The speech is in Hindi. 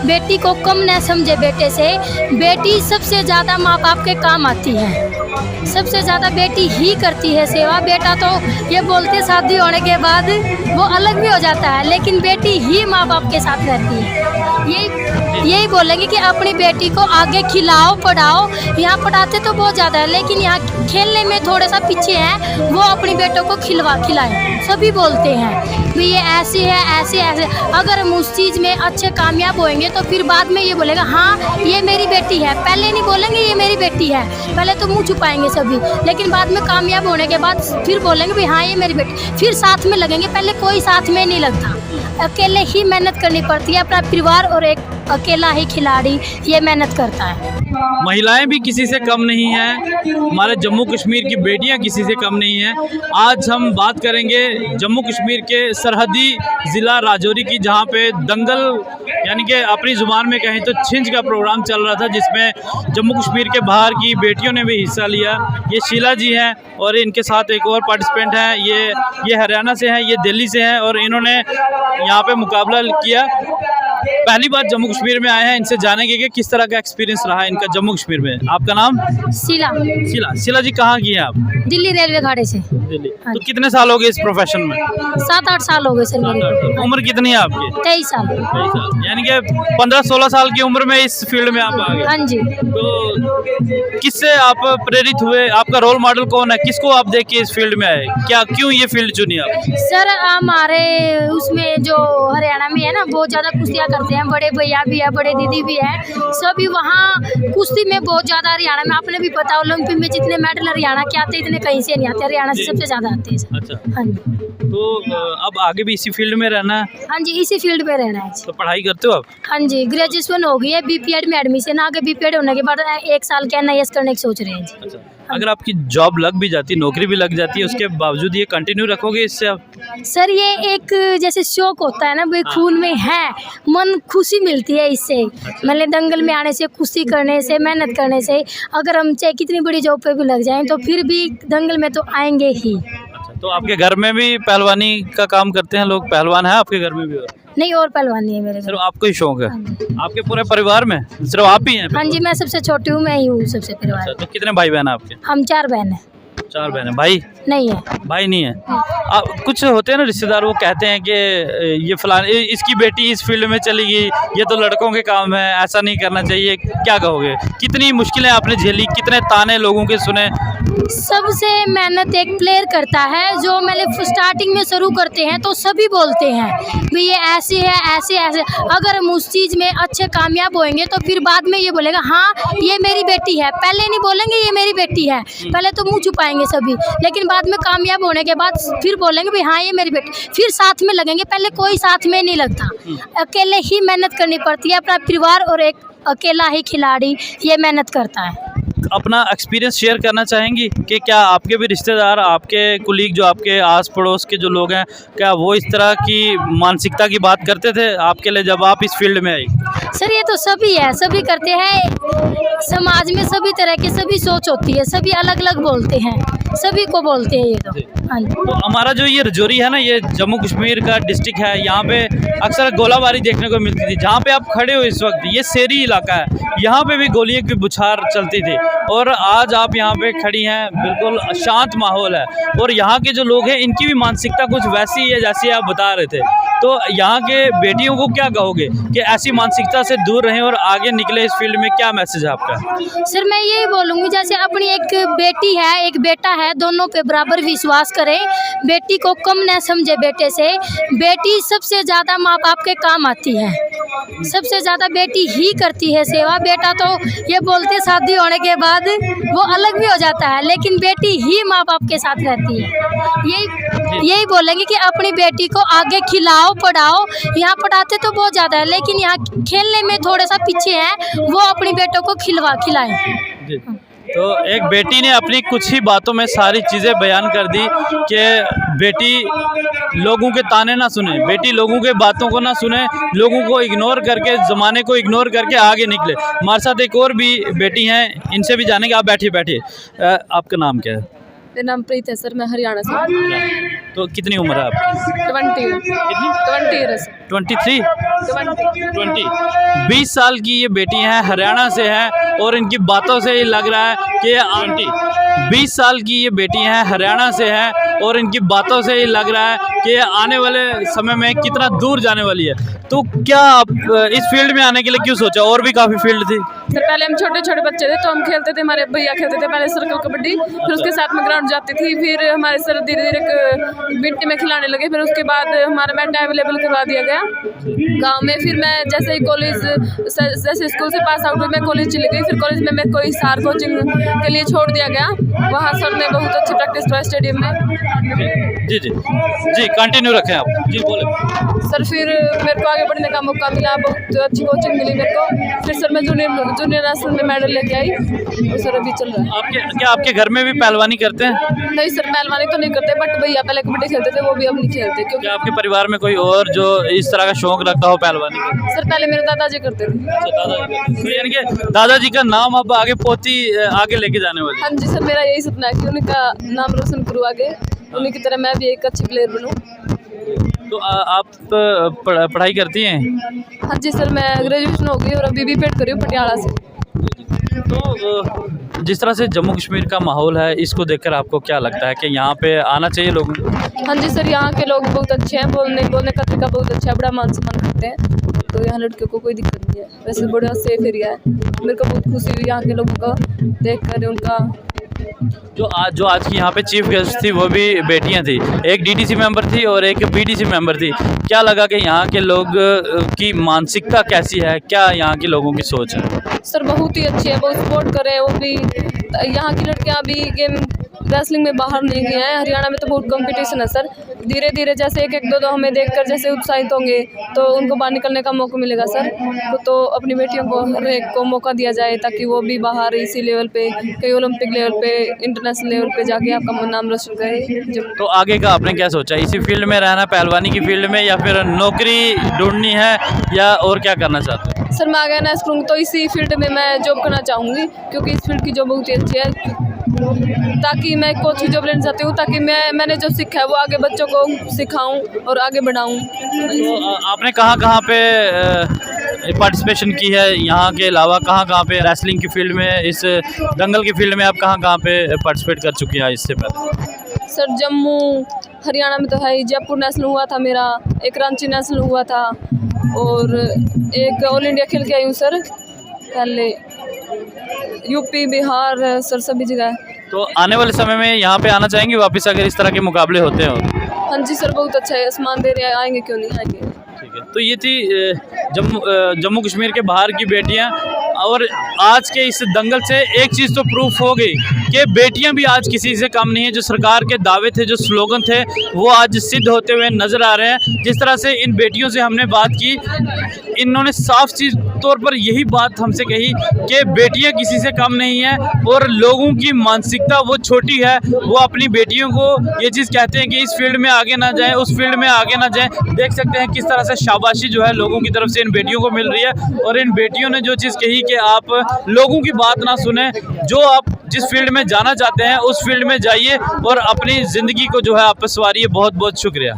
बेटी को कम न समझे बेटे से। बेटी सबसे ज़्यादा माँ बाप के काम आती है, सबसे ज़्यादा बेटी ही करती है सेवा। बेटा तो ये बोलते शादी होने के बाद वो अलग भी हो जाता है, लेकिन बेटी ही माँ बाप के साथ रहती है। यही बोलेंगे कि अपनी बेटी को आगे खिलाओ पढ़ाओ। यहाँ पढ़ाते तो बहुत ज़्यादा है, लेकिन यहाँ खेलने में थोड़ा सा पीछे हैं। वो अपनी बेटों को खिलाएं। सभी बोलते हैं कि ये ऐसी है ऐसे। अगर हम उस चीज़ में अच्छे कामयाब होएंगे तो फिर बाद में ये बोलेगा हाँ ये मेरी बेटी है। पहले नहीं बोलेंगे ये मेरी बेटी है, पहले तो मुँह छुपाएंगे सभी, लेकिन बाद में कामयाब होने के बाद फिर बोलेंगे भाई हाँ ये मेरी बेटी। फिर साथ में लगेंगे, पहले कोई साथ में नहीं लगता। अकेले ही मेहनत करनी पड़ती है। अपना परिवार और एक अकेला ही खिलाड़ी ये मेहनत करता है। महिलाएं भी किसी से कम नहीं हैं, हमारे जम्मू कश्मीर की बेटियां किसी से कम नहीं हैं। आज हम बात करेंगे जम्मू कश्मीर के सरहदी ज़िला राजौरी की, जहां पे दंगल यानी कि अपनी ज़ुबान में कहें तो छिंज का प्रोग्राम चल रहा था, जिसमें जम्मू कश्मीर के बाहर की बेटियों ने भी हिस्सा लिया। ये शीला जी हैं और इनके साथ एक और पार्टिसिपेंट हैं, ये हरियाणा से हैं, ये दिल्ली से हैं और इन्होंने यहाँ पे मुकाबला किया। पहली बार जम्मू कश्मीर में आए हैं, इनसे जानेंगे कि किस तरह का एक्सपीरियंस रहा है इनका जम्मू कश्मीर में। आपका नाम? शीला जी कहाँ की हैं आप? दिल्ली रेलवे खाड़े से। दिल्ली। तो कितने साल हो गए इस प्रोफेशन में? 7-8 साल हो गए सर मेरे को। उम्र कितनी है आपकी? 23 साल। 23 साल, यानी कि 15-16 साल की उम्र में इस फील्ड में आप आ गए। हाँ जी। तो किससे आप प्रेरित हुए? आपका रोल मॉडल कौन है? किसको आप देख के इस फील्ड में आए? क्यों ये फील्ड चुनी आप? सर हमारे उसमें जो हरियाणा में है ना, बहुत ज़्यादा कुश्तियाँ करते हैं। बड़े भैया भी है, बड़े दीदी भी है, सभी वहाँ कुश्ती में बहुत ज़्यादा। हरियाणा में आपने भी पता, ओलंपिक में जितने मेडल हरियाणा के आते इतने कहीं से नहीं आते, हरियाणा से सबसे ज़्यादा आते हैं। अच्छा। हाँ जी। तो अब आगे भी इसी फील्ड में रहना है? हाँ जी, इसी फील्ड में रहना है। तो पढ़ाई करते हो आप? हाँ जी, ग्रेजुएशन हो गई है, बीपीएड में एडमिशन। आगे बीपीएड होने के बाद 1 साल के NIS करने की सोच रहे हैं जी। अच्छा। अगर आपकी जॉब लग भी जाती, नौकरी भी लग जाती है, उसके बावजूद ये कंटिन्यू रखोगे इससे आप? सर ये एक जैसे शौक होता है ना, वो खून में है, मन खुशी मिलती है इससे। मतलब दंगल में आने से, कुश्ती करने से, मेहनत करने से, अगर हम चाहे कितनी बड़ी जॉब पे भी लग जाएं तो फिर भी दंगल में तो आएंगे ही। अच्छा, तो आपके घर में भी पहलवानी का काम करते हैं लोग? पहलवान है आपके घर में भी? नहीं, और पहलवानी है मेरे घर। सिर्फ आपको ही शौक है? आपके पूरे परिवार में सिर्फ आप ही हैं? हाँ जी, मैं सबसे छोटी हूँ, मैं ही हूँ सबसे परिवार। अच्छा, तो कितने भाई बहन है आपके? हम 4 बहन हैं। 4 बहन है। भाई नहीं है? भाई नहीं है। कुछ होते हैं ना रिश्तेदार, वो कहते हैं कि ये फलान इसकी बेटी इस फील्ड में चली गई, ये तो लड़कों के काम है, ऐसा नहीं करना चाहिए। क्या कहोगे? कितनी मुश्किलें आपने झेली, कितने ताने लोगों के सुने? सबसे मेहनत एक प्लेयर करता है। जो मैंने स्टार्टिंग में शुरू करते हैं तो सभी बोलते हैं भाई ये ऐसी है ऐसे। अगर हम उस चीज़ में अच्छे कामयाब होएंगे तो फिर बाद में ये बोलेगा हाँ ये मेरी बेटी है। पहले नहीं बोलेंगे ये मेरी बेटी है, पहले तो मुँह छुपाएंगे सभी, लेकिन बाद में कामयाब होने के बाद फिर बोलेंगे भाई हाँ ये मेरी बेटी। फिर साथ में लगेंगे, पहले कोई साथ में नहीं लगता। अकेले ही मेहनत करनी पड़ती है। अपना परिवार और एक अकेला ही खिलाड़ी ये मेहनत करता है। अपना एक्सपीरियंस शेयर करना चाहेंगी कि क्या आपके भी रिश्तेदार, आपके कुलीग, जो आपके आस पड़ोस के जो लोग हैं, क्या वो इस तरह की मानसिकता की बात करते थे आपके लिए जब आप इस फील्ड में आई? सर ये तो सभी है, सभी करते हैं। समाज में सभी तरह की सभी सोच होती है, सभी अलग अलग बोलते हैं, सभी को बोलते हैं ये तो। हाँ जी। तो हमारा जो ये राजौरी है ना, ये जम्मू कश्मीर का डिस्ट्रिक्ट है। यहाँ पे अक्सर गोलाबारी देखने को मिलती थी। जहाँ पे आप खड़े हो इस वक्त, ये शहरी इलाका है, यहाँ पे भी गोलियों की बुछार चलती थी। और आज आप यहाँ पे खड़ी हैं, बिल्कुल शांत माहौल है। और यहाँ के जो लोग हैं इनकी भी मानसिकता कुछ वैसी है जैसी आप बता रहे थे। तो यहाँ के बेटियों को क्या कहोगे कि ऐसी मानसिकता से दूर रहें और आगे निकले इस फील्ड में? क्या मैसेज है आपका? सर मैं यही बोलूँगी, जैसे अपनी एक बेटी है एक बेटा है, दोनों पे बराबर विश्वास करें। बेटी को कम न समझे बेटे से। बेटी सबसे ज़्यादा माँ बाप के काम आती है, सबसे ज़्यादा बेटी ही करती है सेवा। बेटा तो ये बोलते शादी होने के बाद वो अलग भी हो जाता है, लेकिन बेटी ही माँ बाप के साथ रहती है। यही बोलेंगे कि अपनी बेटी को आगे खिलाओ पढ़ाओ। यहाँ पढ़ाते तो बहुत ज़्यादा है, लेकिन यहाँ खेलने में थोड़ा सा पीछे हैं। वो अपनी बेटों को खिलाएं। तो एक बेटी ने अपनी कुछ ही बातों में सारी चीज़ें बयान कर दी कि बेटी लोगों के ताने ना सुने, बेटी लोगों के बातों को ना सुने, लोगों को इग्नोर करके, ज़माने को इग्नोर करके आगे निकले। हमारे साथ एक और भी बेटी हैं, इनसे भी जानेंगे। आप बैठिए। आपका नाम क्या है? मेरा नाम प्रीत है सर, मैं हरियाणा से। तो कितनी उम्र है आपकी? 20 कितनी? 20 ईयर्स। 23? 20। 20 साल की ये बेटी हैं, हरियाणा से हैं और इनकी बातों से ही लग रहा है कि आंटी 20 साल की ये बेटी हैं, हरियाणा से हैं और इनकी बातों से ही लग रहा है कि आने वाले समय में कितना दूर जाने वाली है। तो क्या आप इस फील्ड में आने के लिए क्यों सोचा? और भी काफ़ी फील्ड थी। सर पहले हम छोटे छोटे बच्चे थे तो हम खेलते थे, हमारे भैया खेलते थे पहले सर्कल कबड्डी, फिर उसके साथ में ग्राउंड जाती थी, फिर हमारे सर धीरे धीरे मिट्टी में खिलाने लगे, फिर उसके बाद हमारा मैट अवेलेबल करवा दिया गया गांव में। फिर मैं जैसे ही कॉलेज जैसे स्कूल से पास आउट हुई मैं कॉलेज चली गई, फिर कॉलेज में मेरे को हिसार कोचिंग के लिए छोड़ दिया गया। वहाँ सर ने बहुत अच्छी प्रैक्टिस करवाई स्टेडियम में। जी जी जी, कंटिन्यू रखें आप। जी बोले सर। फिर मेरे को आगे बढ़ने का मौका मिला, बहुत अच्छी कोचिंग मिली मेरे को। फिर सर मैं जूनियर नेशनल में मेडल लेके आई और सर अभी चल रहा है। क्या आपके घर में भी पहलवानी करते हैं? नहीं सर पहलवानी तो नहीं करते, बट भैया पहले कबड्डी खेलते थे, वो भी अब नहीं खेलते क्योंकि क्या आपके परिवार में कोई और जो इस तरह का शौक रखता हो पहलवानी का? सर पहले मेरे दादाजी करते थे। दादाजी, तो यानी कि दादाजी का नाम अब आगे पोती आगे लेके जाने वाली। हाँ जी सर, मेरा यही सपना है कि उनका नाम रोशन करूँ आगे, उन्हीं की तरह मैं भी एक अच्छी प्लेयर बनूँ। तो आप पढ़ाई करती हैं? हाँ जी सर, मैं ग्रेजुएशन हो गई और अभी भी पेड करी हूँ पटियाला से। तो जिस तरह से जम्मू कश्मीर का माहौल है, इसको देखकर आपको क्या लगता है कि यहाँ पे आना चाहिए लोगों को? हाँ जी सर, यहाँ के लोग बहुत अच्छे हैं, बोलने का तरीका बहुत अच्छा है, बड़ा मान सम्मान करते हैं, तो यहाँ लड़कियों को कोई दिक्कत नहीं है। वैसे बड़ा सेफ एरिया है, मेरे को बहुत खुशी हुई यहाँ के लोगों को देख कर। उनका जो आज की यहाँ पे चीफ गेस्ट थी वो भी बेटियाँ थी, एक डीडीसी मेंबर थी और एक बीडीसी मेंबर थी। क्या लगा कि यहाँ के लोग की मानसिकता कैसी है, क्या यहाँ के लोगों की सोच है? सर बहुत ही अच्छी है, बहुत सपोर्ट करे। वो भी यहाँ की लड़कियाँ भी गेम रेसलिंग में बाहर नहीं गई हैं। हरियाणा में तो बहुत कंपटीशन है सर, धीरे धीरे जैसे एक दो हमें देखकर जैसे उत्साहित होंगे तो उनको बाहर निकलने का मौका मिलेगा सर। तो अपनी बेटियों को हर एक को मौका दिया जाए ताकि वो भी बाहर इसी लेवल पे, कई ओलंपिक लेवल पे, इंटरनेशनल लेवल पे जाके आपका नाम रोशन करे। तो आगे का आपने क्या सोचा? इसी फील्ड में रहना, पहलवानी की फील्ड में, या फिर नौकरी ढूंढनी है, या और क्या करना चाहते हैं? सर मैं आगे ना करूँगी तो इसी फील्ड में मैं जॉब करना चाहूँगी, क्योंकि इस फील्ड की जॉब बहुत ही अच्छी है, ताकि मैं कोच की जॉब लेना चाहती हूँ, ताकि मैंने जो सीखा है वो आगे बच्चों को सिखाऊं और आगे बढ़ाऊं। तो आपने कहाँ पे पार्टिसिपेशन की है? यहाँ के अलावा कहाँ पे रेसलिंग की फील्ड में, इस दंगल की फील्ड में आप कहाँ पे पार्टिसिपेट कर चुकी हैं इससे पहले? सर जम्मू हरियाणा में तो है ही, जयपुर नेशनल हुआ था मेरा, एक रांची नेशनल हुआ था और एक ऑल इंडिया खेल के आई हूँ सर पहले, यूपी बिहार सर सभी जगह। तो आने वाले समय में यहाँ पे आना चाहेंगे वापस अगर इस तरह के मुकाबले होते हो? हाँ जी सर, बहुत अच्छा है, आसमान दे रहे आएंगे, क्यों नहीं आएंगे। ठीक है, तो ये थी जम्मू कश्मीर के बाहर की बेटियां, और आज के इस दंगल से एक चीज़ तो प्रूफ हो गई कि बेटियां भी आज किसी से कम नहीं है। जो सरकार के दावे थे, जो स्लोगन थे, वो आज सिद्ध होते हुए नज़र आ रहे हैं। जिस तरह से इन बेटियों से हमने बात की, इन्होंने साफ चीज़ तौर पर यही बात हमसे कही कि बेटियां किसी से कम नहीं है और लोगों की मानसिकता वो छोटी है। वो अपनी बेटियों को ये चीज़ कहते हैं कि इस फील्ड में आगे ना जाएं, उस फील्ड में आगे ना जाएं। देख सकते हैं किस तरह से शाबाशी जो है लोगों की तरफ से इन बेटियों को मिल रही है, और इन बेटियों ने जो चीज़ कही कि आप लोगों की बात ना सुने, जो आप जिस फील्ड में जाना चाहते हैं उस फील्ड में जाइए और अपनी ज़िंदगी को जो है आप संवारिए। बहुत बहुत शुक्रिया।